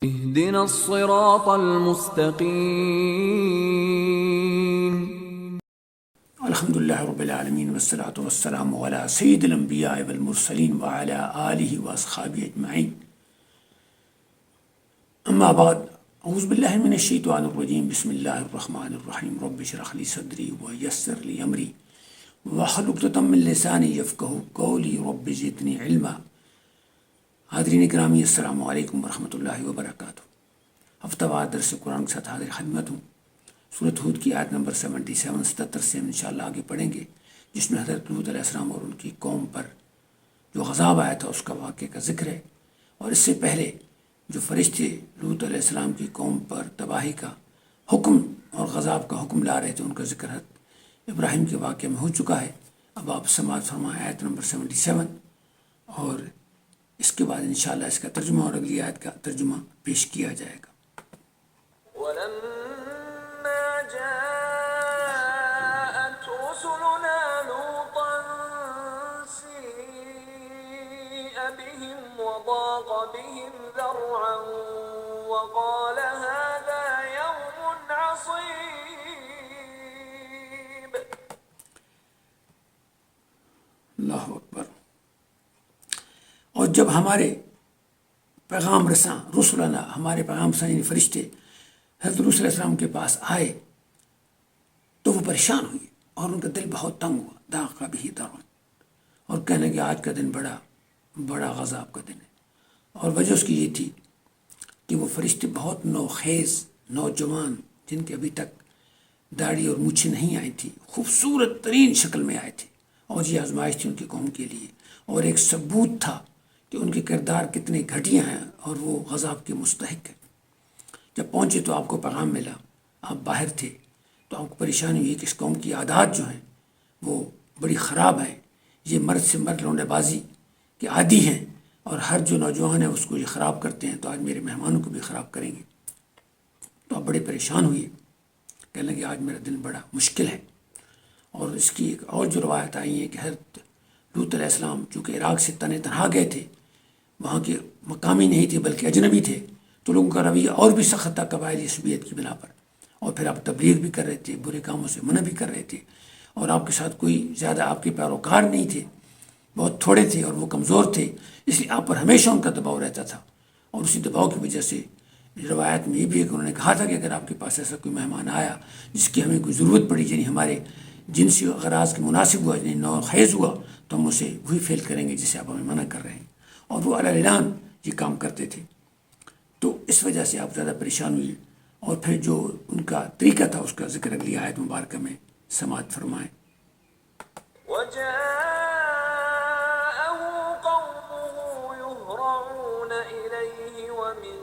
اهدنا الصراط المستقيم. الحمد لله رب العالمين والصلاة والسلام على سيد الأنبياء والمرسلين وعلى آله وأصحابه أجمعين. أما بعد، أعوذ بالله من الشيطان الرجيم. بسم الله الرحمن الرحيم. رب اشرح لي صدري ويسر لي أمري واحلل عقدة من لساني يفقهوا قولي رب زدني علما. حاضرین گرامی، السلام علیکم ورحمۃ اللہ وبرکاتہ. ہفتہ وار درس قرآن کے ساتھ حاضر خدمت ہوں. سورۃ ہود کی آیت نمبر 77 سے ہم انشاءاللہ آگے پڑھیں گے، جس میں حضرت لوط علیہ السلام اور ان کی قوم پر جو عذاب آیا تھا اس کا واقعے کا ذکر ہے. اور اس سے پہلے جو فرشتے لوط علیہ السلام کی قوم پر تباہی کا حکم اور غضب کا حکم لا رہے تھے، ان کا ذکر حضرت ابراہیم کے واقعے میں ہو چکا ہے. اب آپ سماعت فرمائیں آیت نمبر 77، اور اس کے بعد انشاءاللہ اس کا ترجمہ اور اگلی آیت کا ترجمہ پیش کیا جائے گا. وَلَمَّا جَاءَتْ رُسُلُنَا لُوطًا سِيءَ بِهِمْ وَضَاقَ بِهِمْ ذَرْعًا وَقَالَ هَذَا يَوْمٌ عَصِيبٌ. اللہ اکبر. اور جب ہمارے پیغام رساں رسولنا، ہمارے پیغام رساں یعنی فرشتے حضرت لوط علیہ السلام کے پاس آئے تو وہ پریشان ہوئے اور ان کا دل بہت تنگ ہوا. ضاق بہ ذرعا، اور کہنے لگے آج کا دن بڑا غضب کا دن ہے. اور وجہ اس کی یہ تھی کہ وہ فرشتے بہت نوخیز نوجوان، جن کے ابھی تک داڑھی اور مونچھیں نہیں آئی تھی، خوبصورت ترین شکل میں آئے تھے. اور یہ آزمائش تھی ان کی قوم کے لیے، اور ایک ثبوت تھا کہ ان کے کردار کتنے گھٹیا ہیں اور وہ غضب کے مستحق ہیں. جب پہنچے تو آپ کو پیغام ملا، آپ باہر تھے تو آپ کو پریشانی ہوئی کہ اس قوم کی عادات جو ہیں وہ بڑی خراب ہیں. یہ مرد سے مرد لونڈے بازی کے عادی ہیں، اور ہر جو نوجوان ہے اس کو یہ خراب کرتے ہیں، تو آج میرے مہمانوں کو بھی خراب کریں گے. تو آپ بڑے پریشان ہوئے، کہنے لگے آج میرا دن بڑا مشکل ہے. اور اس کی ایک اور جو روایت آئی ہے کہ حضرت لوط علیہ السلام چونکہ عراق سے تنہا گئے تھے، وہاں کے مقامی نہیں تھے بلکہ اجنبی تھے، تو لوگوں کا رویہ اور بھی سخت تھا قبائلی عصبیت کی بنا پر. اور پھر آپ تبلیغ بھی کر رہے تھے، برے کاموں سے منع بھی کر رہے تھے، اور آپ کے ساتھ کوئی زیادہ آپ کے پیروکار نہیں تھے، بہت تھوڑے تھے اور وہ کمزور تھے. اس لیے آپ پر ہمیشہ ان کا دباؤ رہتا تھا. اور اسی دباؤ کی وجہ سے روایت میں یہ بھی ہے کہ انہوں نے کہا تھا کہ اگر آپ کے پاس ایسا کوئی مہمان آیا جس کی ہمیں کوئی ضرورت پڑی، یعنی ہمارے جنسی اغراض کے مناسب ہوا، یعنی نوخیز ہوا، تو ہم اسے وہی فیل کریں گے جسے آپ ہمیں منع کر رہے ہیں. اور وہ علی اعلان یہ کام کرتے تھے. تو اس وجہ سے آپ زیادہ پریشان ہوئے. اور پھر جو ان کا طریقہ تھا اس کا ذکر اگلی آیت مبارکہ میں سماعت فرمائیں. وَجَاءَهُ قَوْمُهُ يُهْرَعُونَ إِلَيْهِ وَمِن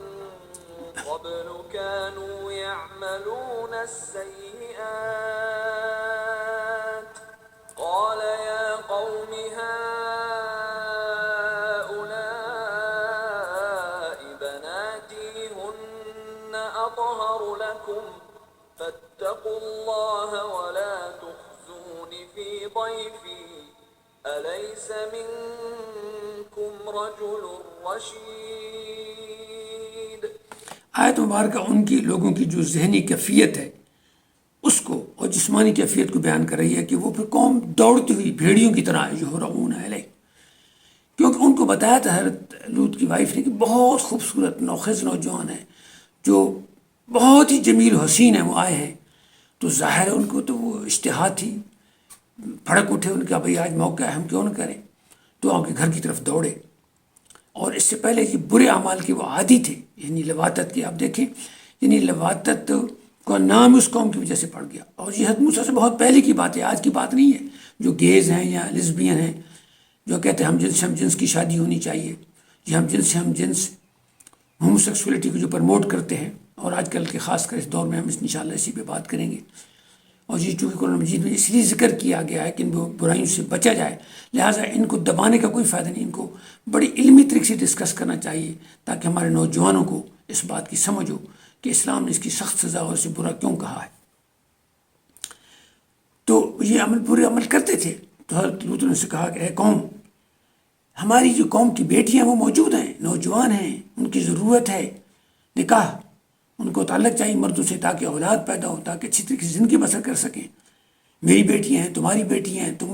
قَبْلُ كَانُوا يَعْمَلُونَ السَّيِّئَاتِ. قَالَ يَا قَوْمِ هَٰؤُلَاءِ بَنَاتِي هُنَّ أَطْهَرُ لَكُمْ فَاتَّقُوا اللَّهَ وَلَا تُخْزُونِ فِي ضَيْفِي أَلَيْسَ مِنكُمْ رَجُلٌ رَّشِيدٌ. آیت مبارکہ ان کی لوگوں کی جو ذہنی کیفیت ہے اس کو اور جسمانی کیفیت کو بیان کر رہی ہے کہ وہ پھر قوم دوڑتی ہوئی بھیڑیوں کی طرح یہرعون الیہ، کیونکہ ان کو بتایا تھا حضرت لوط کی وائف نے کہ بہت خوبصورت نوخیز نوجوان ہیں جو بہت ہی جمیل و حسین ہیں، وہ آئے ہیں. تو ظاہر ہے ان کو تو وہ اشتہا تھی، بھڑک اٹھے ان کا بھئی آج موقع ہے، ہم کیوں نہ کریں. تو آپ کے گھر کی طرف دوڑے. اور اس سے پہلے یہ برے اعمال کے وہ عادی تھے، یعنی لواطت کی آپ دیکھیں، یعنی لواطت کا نام اس قوم کی وجہ سے پڑ گیا. اور یہ حضرت موسیٰ سے بہت پہلے کی بات ہے، آج کی بات نہیں ہے. جو گیز ہیں یا لیزبین ہیں جو کہتے ہیں ہم جنس کی شادی ہونی چاہیے، یہ ہم جنس ہوموسیکسولیٹی کو جو پرموٹ کرتے ہیں، اور آج کل کے خاص کر اس دور میں ہم انشاءاللہ اسی پہ بات کریں گے. اور یہ چونکہ قرآن مجید میں اس لیے ذکر کیا گیا ہے کہ ان برائیوں سے بچا جائے، لہٰذا ان کو دبانے کا کوئی فائدہ نہیں. ان کو بڑی علمی طریقے سے ڈسکس کرنا چاہیے تاکہ ہمارے نوجوانوں کو اس بات کی سمجھ ہو کہ اسلام نے اس کی سخت سزا اور اسے برا کیوں کہا ہے. تو یہ برے عمل کرتے تھے. تو حضرت لوط نے سے کہا کہ اے قوم، ہماری جو قوم کی بیٹیاں وہ موجود ہیں، نوجوان ہیں، ان کی ضرورت ہے نکاح ان کو تعلق چاہیے مردوں سے تاکہ اولاد پیدا ہو، تاکہ اچھی طریقے سے زندگی بسر کر سکیں. میری بیٹیاں ہیں، تمہاری بیٹیاں ہیں، تم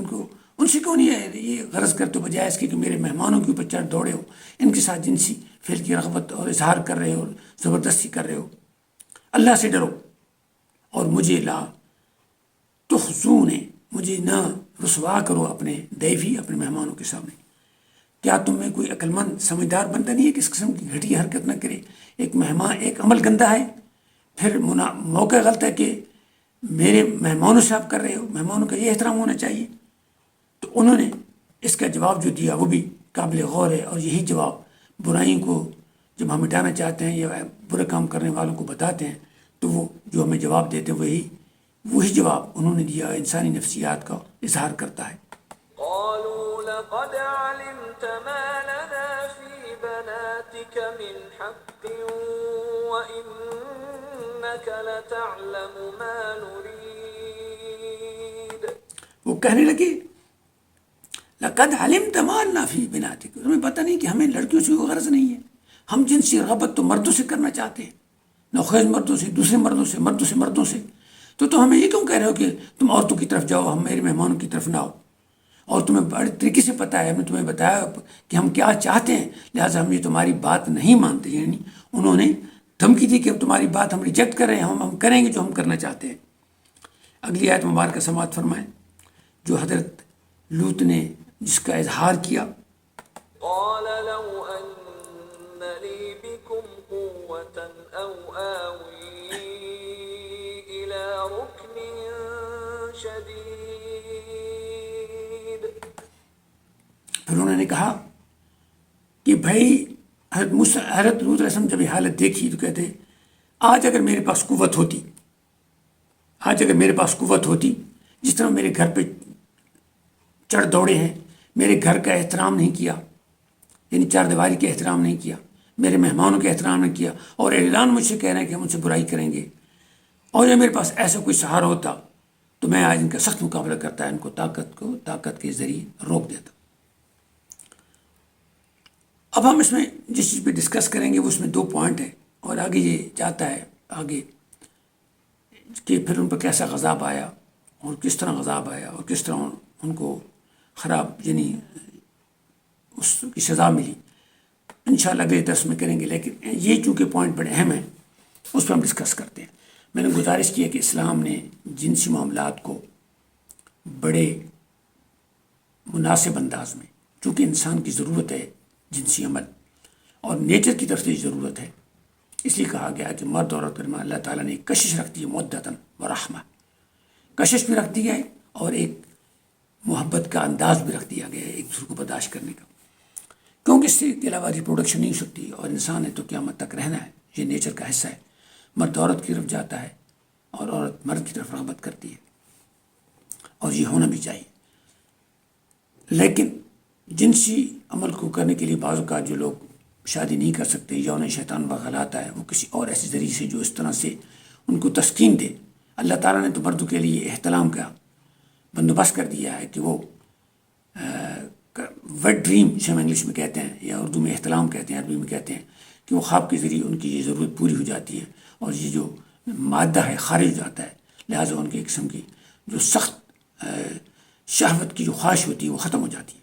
ان سے کیوں نہیں یہ غرض کرتے ہو بجائے اس کے کہ میرے مہمانوں کے اوپر چڑھ دوڑے ہو، ان کے ساتھ جنسی فعل کی رغبت اور اظہار کر رہے ہو اور زبردستی کر رہے ہو. اللہ سے ڈرو اور مجھے لا تخزون، مجھے نہ رسوا کرو اپنے ضیفی، اپنے مہمانوں کے سامنے. کیا تم میں کوئی عقل مند سمجھدار بندہ نہیں ہے کہ اس قسم کی گھٹیا حرکت نہ کرے؟ ایک مہمان، ایک عمل گندہ ہے، پھر موقع غلط ہے کہ میرے مہمانوں سے آپ کر رہے ہو، مہمانوں کا یہ احترام ہونا چاہیے. تو انہوں نے اس کا جواب جو دیا وہ بھی قابل غور ہے، اور یہی جواب برائیوں کو جب ہم مٹانا چاہتے ہیں یا برے کام کرنے والوں کو بتاتے ہیں تو وہ جو ہمیں جواب دیتے ہیں وہی جواب انہوں نے دیا، انسانی نفسیات کا اظہار کرتا ہے. قالوا لقد علمت ما لنا في بناتك من حق وإنك لتعلم ما نريد. وہ کہنے لگے لقد علمت ما لنا في بناتك، تمہیں پتہ نہیں کہ ہمیں لڑکیوں سے کوئی غرض نہیں ہے، ہم جنسی رغبت تو مردوں سے کرنا چاہتے ہیں، نوخیز مردوں سے، دوسرے مردوں سے. تو ہمیں یہ کیوں کہہ رہے ہو کہ تم عورتوں کی طرف جاؤ، ہم میرے مہمانوں کی طرف نہ آؤ؟ اور تمہیں بڑے طریقے سے پتہ ہے، ہم نے تمہیں بتایا کہ ہم کیا چاہتے ہیں، لہٰذا ہم یہ تمہاری بات نہیں مانتے. یعنی انہوں نے دھمکی دی کہ اب تمہاری بات ہم ریجیکٹ کر رہے ہیں، ہم کریں گے جو ہم کرنا چاہتے ہیں. اگلی آیت مبارکہ سماعت فرمائیں جو حضرت لوط نے جس کا اظہار کیا. قال لو أن لي بكم قوة أو آوي إلى ركن شديد. پھر انہوں نے کہا کہ بھائی حضرت لوط علیہ السلام جب یہ حالت دیکھی تو کہتے آج اگر میرے پاس قوت ہوتی، جس طرح میرے گھر پہ چڑھ دوڑے ہیں، میرے گھر کا احترام نہیں کیا، یعنی چار دیواری کا احترام نہیں کیا، میرے مہمانوں کا احترام نہیں کیا، اور اعلان مجھ سے کہہ رہے ہیں کہ ہم ان سے برائی کریں گے، اور جب میرے پاس ایسا کوئی سہارا ہوتا تو میں آج ان کا سخت مقابلہ کرتا ہے، ان کو طاقت کے ذریعے روک دیتا. اب ہم اس میں جس چیز پہ ڈسکس کریں گے وہ اس میں 2 پوائنٹ ہیں، اور آگے یہ جاتا ہے آگے کہ پھر ان پر کیسا غضب آیا اور کس طرح غضب آیا اور کس طرح ان کو خراب یعنی اس کی سزا ملی. انشاءاللہ اگلے درس میں کریں گے، لیکن یہ چونکہ پوائنٹ بڑے اہم ہیں اس پہ ہم ڈسکس کرتے ہیں. میں نے گزارش کی ہے کہ اسلام نے جنسی معاملات کو بڑے مناسب انداز میں، چونکہ انسان کی ضرورت ہے جنسی عمل اور نیچر کی طرف سے ضرورت ہے، اس لیے کہا گیا کہ مرد عورت کے درمیان اللہ تعالیٰ نے ایک کشش رکھ دی ہے، مودتاً و رحمہ، کشش بھی رکھ دیا ہے اور ایک محبت کا انداز بھی رکھ دیا گیا ہے ایک دوسرے کو برداشت کرنے کا، کیونکہ اس کے علاوہ ریپروڈکشن نہیں ہو سکتی، اور انسان ہے تو قیامت تک رہنا ہے، یہ نیچر کا حصہ ہے. مرد عورت کی طرف جاتا ہے اور عورت مرد کی طرف رغبت کرتی ہے، اور یہ ہونا بھی چاہیے. لیکن جنسی عمل کو کرنے کے لیے بعض اوقات جو لوگ شادی نہیں کر سکتے، یون شیطان بغل آتا ہے، وہ کسی اور ایسے ذریعے سے جو اس طرح سے ان کو تسکین دے. اللہ تعالیٰ نے تو مردوں کے لیے احتلام کا بندوبست کر دیا ہے کہ وہ ویٹ ڈریم جسے ہم انگلش میں کہتے ہیں یا اردو میں احتلام کہتے ہیں، عربی میں کہتے ہیں، کہ وہ خواب کے ذریعے ان کی یہ ضرورت پوری ہو جاتی ہے اور یہ جو مادہ ہے خارج ہو جاتا ہے، لہٰذا ان کی ایک قسم کی جو سخت شہوت کی جو خواہش ہوتی ہے وہ ختم ہو جاتی ہے.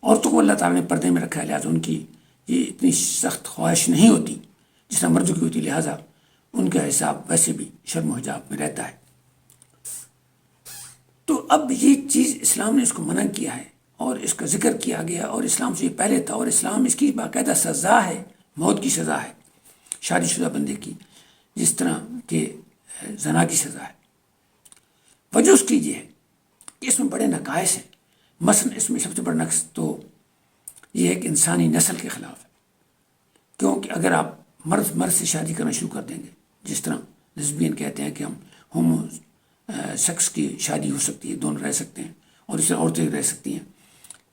عورتوں کو اللہ تعالیٰ نے پردے میں رکھا ہے، لہٰذا ان کی یہ اتنی سخت خواہش نہیں ہوتی جس طرح مردوں کی ہوتی، لہٰذا ان کا حساب ویسے بھی شرم و حجاب میں رہتا ہے. تو اب یہ چیز اسلام نے اس کو منع کیا ہے اور اس کا ذکر کیا گیا، اور اسلام سے یہ پہلے تھا، اور اسلام اس کی باقاعدہ سزا ہے، موت کی سزا ہے شادی شدہ بندے کی، جس طرح کہ زنا کی سزا ہے. وجہ اس کی یہ ہے کہ اس میں بڑے نقائص ہیں. مثلا اس میں سب سے بڑا نقص تو یہ ہے کہ انسانی نسل کے خلاف ہے، کیونکہ اگر آپ مرد سے شادی کرنا شروع کر دیں گے، جس طرح لیسبین کہتے ہیں کہ ہم ہومو سیکس کی شادی ہو سکتی ہے، دونوں رہ سکتے ہیں، اور اس طرح عورتیں رہ سکتی ہیں،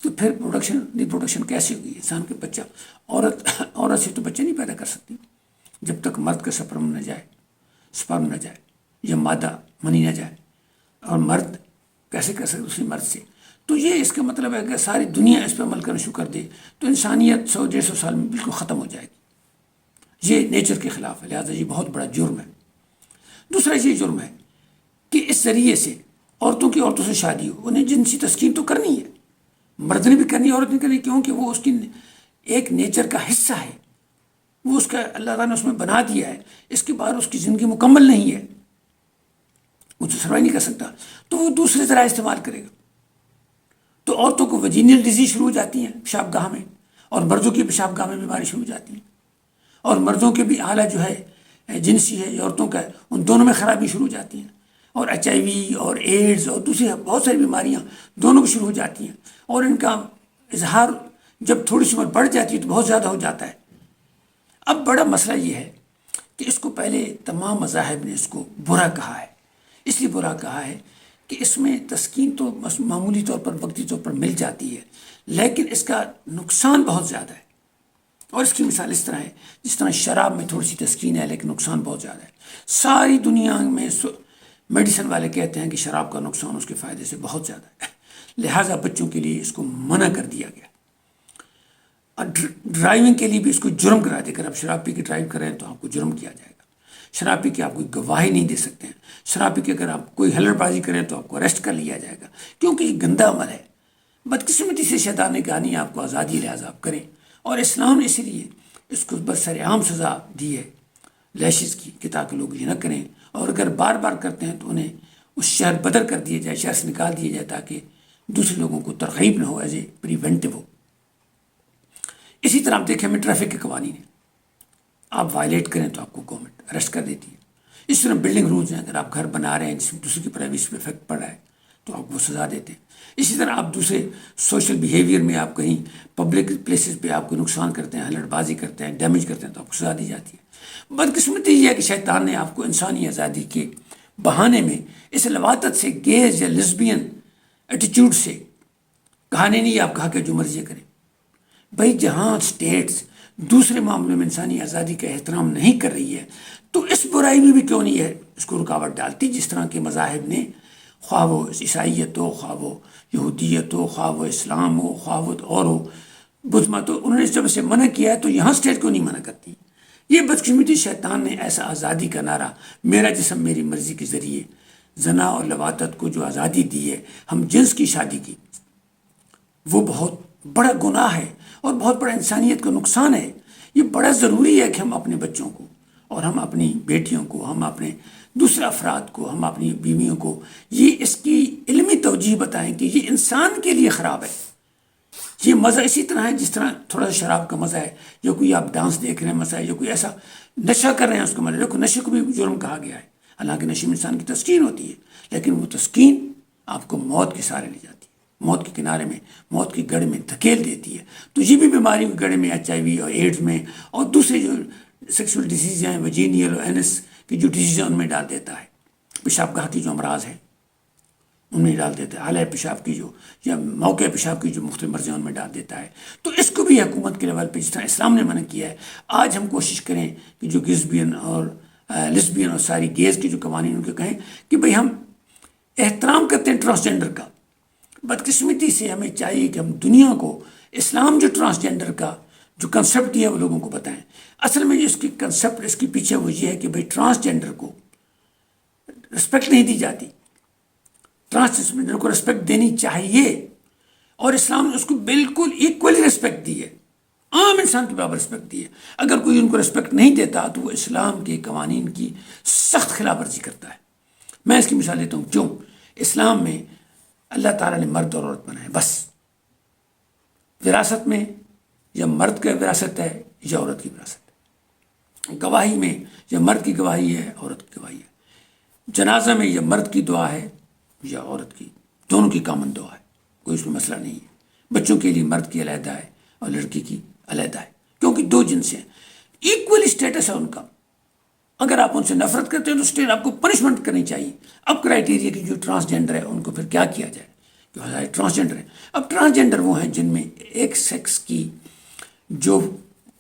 تو پھر ریپروڈکشن کیسے ہوگی؟ انسان کے بچہ عورت سے تو بچہ نہیں پیدا کر سکتی جب تک مرد کا سپرم نہ جائے یا مادہ منی نہ جائے، اور مرد کیسے کر سکتے دوسری مرد سے؟ تو یہ اس کا مطلب ہے کہ ساری دنیا اس پہ عمل کرنا شروع کر دے تو انسانیت 100-150 سال میں بالکل ختم ہو جائے گی. یہ نیچر کے خلاف ہے، لہٰذا یہ بہت بڑا جرم ہے۔ دوسرا یہ جرم ہے کہ اس ذریعے سے عورتوں سے شادی ہو، انہیں جنسی تسکین تو کرنی ہے، مرد نے بھی کرنی ہے، عورت نے کرنی ہے، کیونکہ وہ اس کی ایک نیچر کا حصہ ہے، وہ اس کا اللہ تعالیٰ نے اس میں بنا دیا ہے، اس کے بعد اس کی زندگی مکمل نہیں ہے، وہ تو سروائی نہیں کر سکتا، تو وہ دوسرے ذرائع استعمال کرے گا۔ تو عورتوں کو ویجینل ڈیزیز شروع ہو جاتی ہیں پیشاب گاہ میں، اور مردوں کی پیشاب گاہ میں بیماری شروع ہو جاتی ہیں، اور مردوں کے بھی آلہ جو ہے جنسی ہے، عورتوں کا ہے، ان دونوں میں خرابی شروع ہو جاتی ہیں، اور HIV اور ایڈز اور دوسری بہت ساری بیماریاں دونوں کی شروع ہو جاتی ہیں، اور ان کا اظہار جب تھوڑی سی عمر بڑھ جاتی ہے تو بہت زیادہ ہو جاتا ہے۔ اب بڑا مسئلہ یہ ہے کہ اس کو پہلے تمام مذاہب نے اس کو برا کہا ہے، اس لیے برا کہا ہے کہ اس میں تسکین تو معمولی طور پر وقتی طور پر مل جاتی ہے، لیکن اس کا نقصان بہت زیادہ ہے، اور اس کی مثال اس طرح ہے جس طرح شراب میں تھوڑی سی تسکین ہے لیکن نقصان بہت زیادہ ہے۔ ساری دنیا میں میڈیسن والے کہتے ہیں کہ شراب کا نقصان اس کے فائدے سے بہت زیادہ ہے، لہٰذا بچوں کے لیے اس کو منع کر دیا گیا، اور ڈرائیونگ کے لیے بھی اس کو جرم کرا دیا، اگر آپ شراب پی کے ڈرائیو کریں تو آپ کو جرم کیا جائے گا، شراب پی کے آپ کوئی گواہی نہیں دے سکتے ہیں، شراب پی کے اگر آپ کوئی ہلڑ بازی کریں تو آپ کو اریسٹ کر لیا جائے گا، کیونکہ یہ گندا عمل ہے، بدقسمتی سے شیطان نے کہا نہیں آپ کو آزادی، لہٰذا آپ کریں، اور اسلام نے اسی لیے اس کو برسر عام سزا دی ہے لیشز کی، کہ تاکہ لوگ یہ نہ کریں، اور اگر بار بار کرتے ہیں تو انہیں اس شہر بدر کر دیا جائے، شہر سے نکال دیا جائے، تاکہ دوسرے لوگوں کو ترغیب نہ ہو، ایز اے پریونٹیو ہو۔ اسی طرح آپ دیکھیں ہمیں ٹریفک کے قوانین ہیں، آپ وائلیٹ کریں تو آپ کو گورنمنٹ اریسٹ کر دیتی ہے۔ اس طرح بلڈنگ رولز ہیں، اگر آپ گھر بنا رہے ہیں جس میں دوسرے کی پرائیویسی پہ افیکٹ پڑ رہا ہے تو آپ کو سزا دیتے ہیں۔ اسی طرح آپ دوسرے سوشل بیہیویئر میں، آپ کہیں پبلک پلیسز پہ آپ کو نقصان کرتے ہیں، ہلڑ بازی کرتے ہیں، ڈیمیج کرتے ہیں تو آپ کو سزا دی جاتی ہے۔ بدقسمتی یہ ہے کہ شیطان نے آپ کو انسانی آزادی کے بہانے میں اس لواطت سے، گیز یا لیسبین ایٹیچیوڈ سے کہا نہیں آپ کہا کہ جو مرضی کریں۔ بھائی جہاں اسٹیٹس دوسرے معاملوں میں انسانی آزادی کا احترام نہیں کر رہی ہے تو اس برائی میں بھی کیوں نہیں ہے اس کو رکاوٹ ڈالتی، جس طرح کے مذاہب نے، خواہ وہ عیسائیت ہو، خواہ وہ یہودیت ہو، خواہ وہ اسلام ہو، خواہ وہ اور ہو، بدھ مت ہو، انہوں نے جب اسے منع کیا ہے تو یہاں اسٹیٹ کیوں نہیں منع کرتی؟ یہ بدقسمتی شیطان نے ایسا آزادی کا نعرہ، میرا جسم میری مرضی کے ذریعے زنا اور لواطت کو جو آزادی دی ہے، ہم جنس کی شادی کی، وہ بہت بڑا گناہ ہے اور بہت بڑا انسانیت کا نقصان ہے۔ یہ بڑا ضروری ہے کہ ہم اپنے بچوں کو، اور ہم اپنی بیٹیوں کو، ہم اپنے دوسرے افراد کو، ہم اپنی بیویوں کو یہ اس کی علمی توجیہ بتائیں کہ یہ انسان کے لیے خراب ہے۔ یہ مزہ اسی طرح ہے جس طرح تھوڑا سا شراب کا مزہ ہے، یا کوئی آپ ڈانس دیکھ رہے ہیں مزہ ہے، یا کوئی ایسا نشہ کر رہے ہیں اس کا مزہ ہے۔ دیکھو نشے کو بھی جرم کہا گیا ہے، حالانکہ نشے میں انسان کی تسکین ہوتی ہے، لیکن وہ تسکین آپ کو موت کے سہارے لے جاتی ہے، موت کے کنارے میں، موت کی گڑھ میں دھکیل دیتی ہے۔ تو یہ بھی بیماری کی گڑھ میں، HIV اور ایڈز میں، اور دوسرے جو سیکسول ڈیزیز ہیں، ویجینیل اور اینس کی جو ڈیزیز ہیں ان میں ڈال دیتا ہے، پیشاب گاہ کی جو امراض ہیں ان میں ڈال دیتا ہے، حالۂ پیشاب کی جو، یا موقع پیشاب کی جو مختلف مرضیں ان میں ڈال دیتا ہے۔ تو اس کو بھی حکومت کے لیول پہ جس طرح اسلام نے منع کیا ہے، آج ہم کوشش کریں کہ جو گیزبین اور لیسبین اور ساری گیز کی جو قوانین ان کو کہیں کہ بھئی ہم احترام کرتے ہیں ٹرانسجینڈر کا۔ بدقسمتی سے ہمیں چاہیے کہ ہم دنیا کو اسلام جو ٹرانسجینڈر کا جو کنسیپٹ دیا ہے وہ لوگوں کو بتائیں۔ اصل میں اس کی کنسیپٹ اس کے پیچھے وہ یہ ہے کہ بھئی ٹرانسجینڈر کو رسپیکٹ نہیں دی جاتی، ٹرانسجینڈر کو رسپیکٹ دینی چاہیے، اور اسلام نے اس کو بالکل ایکولی رسپیکٹ دی ہے، عام انسان کے برابر رسپیکٹ دی ہے۔ اگر کوئی ان کو رسپیکٹ نہیں دیتا تو وہ اسلام کے قوانین کی سخت خلاف ورزی کرتا ہے۔ میں اس کی مثال دیتا ہوں، کیوں؟ اسلام میں اللہ تعالیٰ نے مرد اور عورت بنائے، بس وراثت میں یا مرد کا وراثت ہے یا عورت کی وراثت ہے، گواہی میں یا مرد کی گواہی ہے عورت کی گواہی ہے، جنازہ میں یا مرد کی دعا ہے یا عورت کی، دونوں کی کامن دعا ہے، کوئی اس میں مسئلہ نہیں ہے۔ بچوں کے لیے مرد کی علیحدہ ہے اور لڑکی کی علیحدہ ہے، کیونکہ دو جنس ہیں، ایکولی اسٹیٹس ہے ان کا۔ اگر آپ ان سے نفرت کرتے ہیں تو اسٹیٹ آپ کو پنشمنٹ کرنی چاہیے۔ اب کرائیٹیریا کی جو ٹرانسجینڈر ہے ان کو پھر کیا کیا جائے؟ جو ٹرانسجینڈر ہیں، اب ٹرانسجینڈر وہ ہیں جن میں ایک سیکس کی جو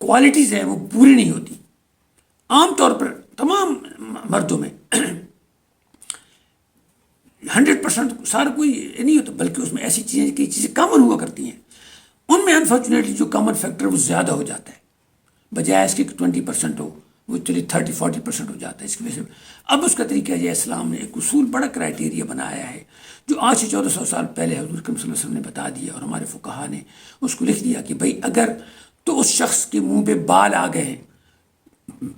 کوالٹیز ہیں وہ پوری نہیں ہوتی۔ عام طور پر تمام مردوں میں 100% سارا کوئی نہیں ہوتا، بلکہ اس میں ایسی چیزیں کامن ہوا کرتی ہیں، ان میں انفارچونیٹلی جو کامن فیکٹر وہ زیادہ ہو جاتا ہے۔ بجائے اس کے 20% ہو وہ چلیے 30-40% ہو جاتا ہے. اس کی وجہ سے اب اس کا طریقہ یہ اسلام نے ایک اصول بڑا کرائٹیریا بنایا ہے جو آج سے 1400 سال پہلے حضور اکرم صلی اللہ علیہ وسلم نے بتا دیا اور ہمارے فقہا نے اس کو لکھ دیا کہ بھائی اگر تو اس شخص کے منہ پہ بال آ گئے ہیں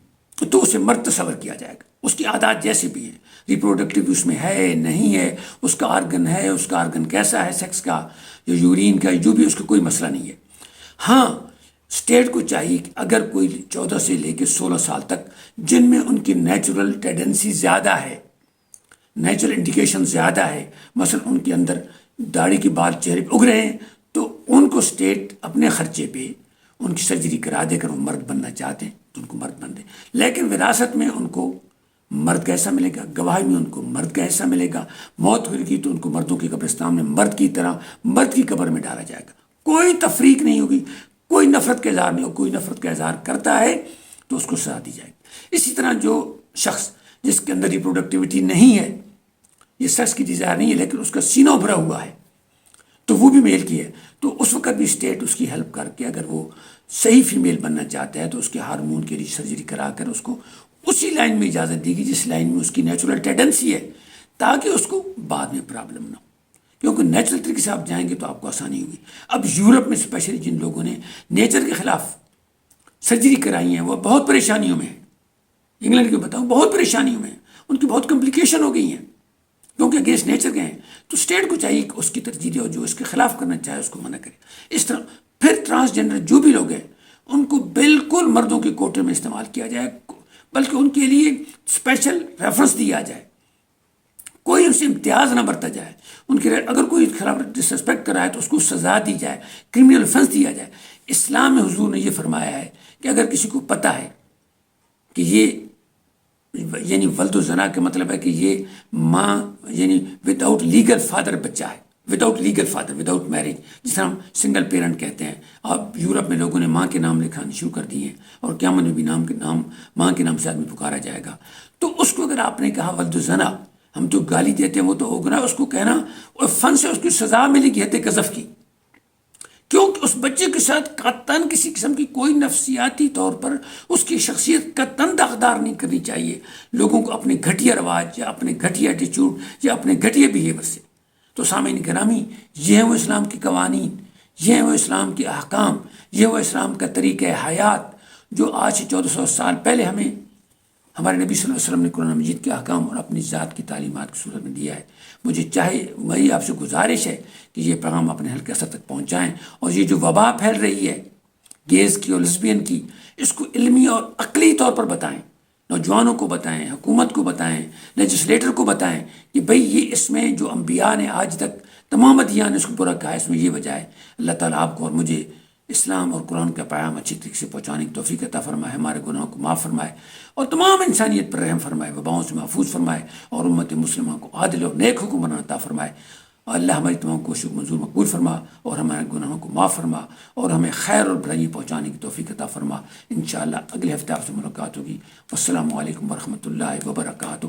تو اسے مرد تصور کیا جائے گا. اس کی عادات جیسے بھی ہیں, ریپروڈکٹیو اس میں ہے نہیں ہے, اس کا آرگن ہے, اس کا آرگن کیسا ہے سیکس کا یا یورین کا, جو بھی, اس کا کوئی مسئلہ نہیں ہے. ہاں اسٹیٹ کو چاہیے کہ اگر کوئی 14 سے لے کے 16 سال تک جن میں ان کی نیچرل ٹینڈنسی زیادہ ہے, نیچرل انڈیکیشن زیادہ ہے, مثلا ان کے اندر داڑھی کے بال چہرے پہ اگ رہے ہیں, تو ان کو اسٹیٹ اپنے خرچے پہ ان کی سرجری کرا دے کر وہ مرد بننا چاہتے ہیں تو ان کو مرد بن دے. لیکن وراثت میں ان کو مرد کا حصہ ملے گا, گواہی میں ان کو مرد کا حصہ ملے گا, موت ہوگی تو ان کو مردوں کے قبرستان میں مرد کی طرح مرد کی قبر میں ڈالا جائے گا. کوئی تفریق نہیں ہوگی, کوئی نفرت کا اظہار نہیں ہوگا. کوئی نفرت کا اظہار کرتا ہے تو اس کو سزا دی جائے گی. اسی طرح جو شخص جس کے اندر ریپروڈکٹیوٹی نہیں ہے, یہ سیکس کی ڈیزائر نہیں ہے, لیکن اس کا سینہ بھرا ہوا ہے تو وہ بھی میل کی ہے, تو اس وقت بھی اسٹیٹ اس کی ہیلپ کر کے اگر وہ صحیح فیمیل بننا چاہتا ہے تو اس کے ہارمون کے لیے سرجری کرا کر اس کو اسی لائن میں اجازت دی گئی جس لائن میں اس کی نیچرل ٹینڈنسی ہے, تاکہ اس کو بعد میں پرابلم نہ ہو. کیونکہ نیچرل طریقے سے آپ جائیں گے تو آپ کو آسانی ہوگی. اب یورپ میں اسپیشلی جن لوگوں نے نیچر کے خلاف سرجری کرائی ہیں وہ بہت پریشانیوں میں ہیں. انگلینڈ کے بتاؤں بہت پریشانیوں میں ہیں, ان کی بہت کمپلیکیشن ہو گئی ہیں کیونکہ اگینسٹ نیچر گئے ہیں. تو اسٹیٹ کو چاہیے کہ اس کی ترجیح دے اور جو اس کے خلاف کرنا چاہے اس کو منع کرے. اس طرح پھر ٹرانسجینڈر جو بھی لوگ ہیں ان کو بالکل مردوں کے کوٹے میں استعمال کیا جائے, بلکہ ان کے لیے اسپیشل ریفرنس دیا جائے, کوئی ان سے امتیاز نہ برتا جائے. ان کے اگر کوئی خلاف ڈسرسپیکٹ کرائے تو اس کو سزا دی جائے, کرمنل افینس دیا جائے. اسلام میں حضور نے یہ فرمایا ہے کہ اگر کسی کو پتہ ہے کہ یہ یعنی ولد و زنا کا مطلب ہے کہ یہ ماں یعنی وداؤٹ لیگل فادر بچہ ہے, without legal father, without marriage, جس طرح ہم سنگل پیرنٹ کہتے ہیں. اب یورپ میں لوگوں نے ماں کے نام لکھانے شروع کر دیے ہیں اور قیامت میں بھی ماں کے نام سے آدمی پکارا جائے گا. تو اس کو اگر آپ نے کہا ولد و زنا, ہم جو گالی دیتے ہیں وہ تو ہوگا, اس کو کہنا اور فن سے اس کی سزا ملے گی حد قذف کی, کیونکہ اس بچے کے ساتھ قطعاً کسی قسم کی کوئی نفسیاتی طور پر اس کی شخصیت قطعاً داغدار نہیں کرنی چاہیے لوگوں کو اپنے گھٹیا رواج یا اپنے گھٹیا ایٹیچیوڈ یا اپنے گھٹیا بیہیور سے. تو سامعین گرامی, یہ ہے وہ اسلام کے قوانین, یہ ہے وہ اسلام کے احکام, یہ وہ اسلام کا طریقہ حیات جو آج سے 1400 سال پہلے ہمیں ہمارے نبی صلی اللہ علیہ وسلم نے قرآن مجید کے احکام اور اپنی ذات کی تعلیمات کی صورت میں دیا ہے. میری آپ سے گزارش ہے کہ یہ پیغام اپنے حلقہ اثر تک پہنچائیں, اور یہ جو وبا پھیل رہی ہے گیز کی اور لیسبین کی, اس کو علمی اور عقلی طور پر بتائیں, نوجوانوں کو بتائیں, حکومت کو بتائیں, لیجسلیٹر کو بتائیں کہ بھئی یہ اس میں جو انبیاء نے آج تک تمام ادیان نے اس کو پورا کہا ہے, اس میں یہ وجہ ہے. اللہ تعالیٰ آپ کو اور مجھے اسلام اور قرآن کا پیغام اچھی طریقے سے پہنچانے کی توفیق عطا فرمائے, ہمارے گناہوں کو معاف فرمائے اور تمام انسانیت پر رحم فرمائے, وباؤں سے محفوظ فرمائے اور امت مسلمہ کو عادل اور نیک حکمران عطا فرمائے. اور اللہ ہماری تمام کوششوں کو منظور مقبول فرما اور ہمارے گناہوں کو معاف فرما اور ہمیں خیر اور بھلائی پہنچانے کی توفیق عطا فرما. انشاءاللہ اگلے ہفتے آپ سے ملاقات ہوگی. والسلام علیکم ورحمۃ اللہ وبرکاتہ.